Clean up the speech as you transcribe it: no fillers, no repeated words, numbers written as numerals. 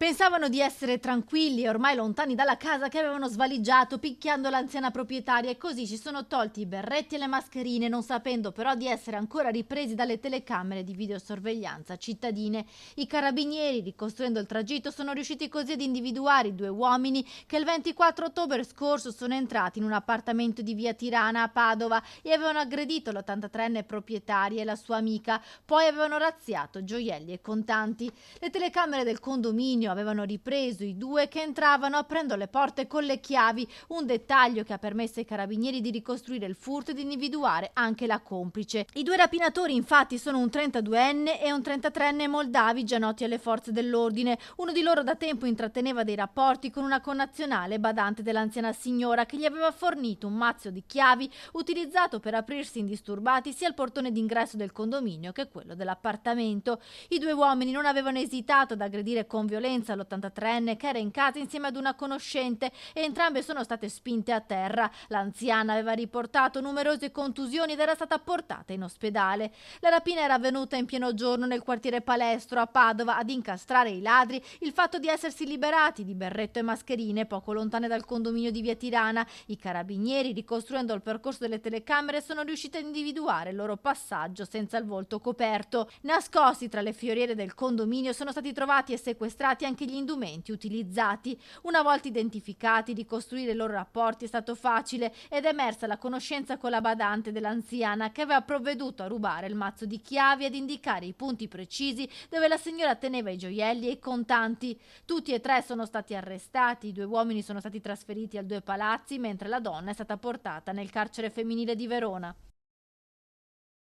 Pensavano di essere tranquilli e ormai lontani dalla casa che avevano svaligiato picchiando l'anziana proprietaria e così si sono tolti i berretti e le mascherine, non sapendo però di essere ancora ripresi dalle telecamere di videosorveglianza cittadine. I carabinieri, ricostruendo il tragitto, sono riusciti così ad individuare i due uomini che il 24 ottobre scorso sono entrati in un appartamento di via Tirana a Padova e avevano aggredito l'83enne proprietaria e la sua amica, poi avevano razziato gioielli e contanti. Le telecamere del condominio avevano ripreso i due che entravano aprendo le porte con le chiavi, un dettaglio che ha permesso ai carabinieri di ricostruire il furto e di individuare anche la complice. I due rapinatori infatti sono un 32enne e un 33enne moldavi già noti alle forze dell'ordine. Uno di loro da tempo intratteneva dei rapporti con una connazionale badante dell'anziana signora che gli aveva fornito un mazzo di chiavi utilizzato per aprirsi indisturbati sia il portone d'ingresso del condominio che quello dell'appartamento. I due uomini non avevano esitato ad aggredire con violenza l'83enne che era in casa insieme ad una conoscente e entrambe sono state spinte a terra. L'anziana aveva riportato numerose contusioni ed era stata portata in ospedale. La rapina era avvenuta in pieno giorno nel quartiere Palestro a Padova. Ad incastrare i ladri il fatto di essersi liberati di berretto e mascherine poco lontane dal condominio di via Tirana. I carabinieri, ricostruendo il percorso delle telecamere, sono riusciti a individuare il loro passaggio senza il volto coperto. Nascosti tra le fioriere del condominio sono stati trovati e sequestrati anche gli indumenti utilizzati. Una volta identificati, ricostruire i loro rapporti è stato facile ed è emersa la conoscenza con la badante dell'anziana che aveva provveduto a rubare il mazzo di chiavi e ad indicare i punti precisi dove la signora teneva i gioielli e i contanti. Tutti e tre sono stati arrestati, i due uomini sono stati trasferiti a due palazzi mentre la donna è stata portata nel carcere femminile di Verona.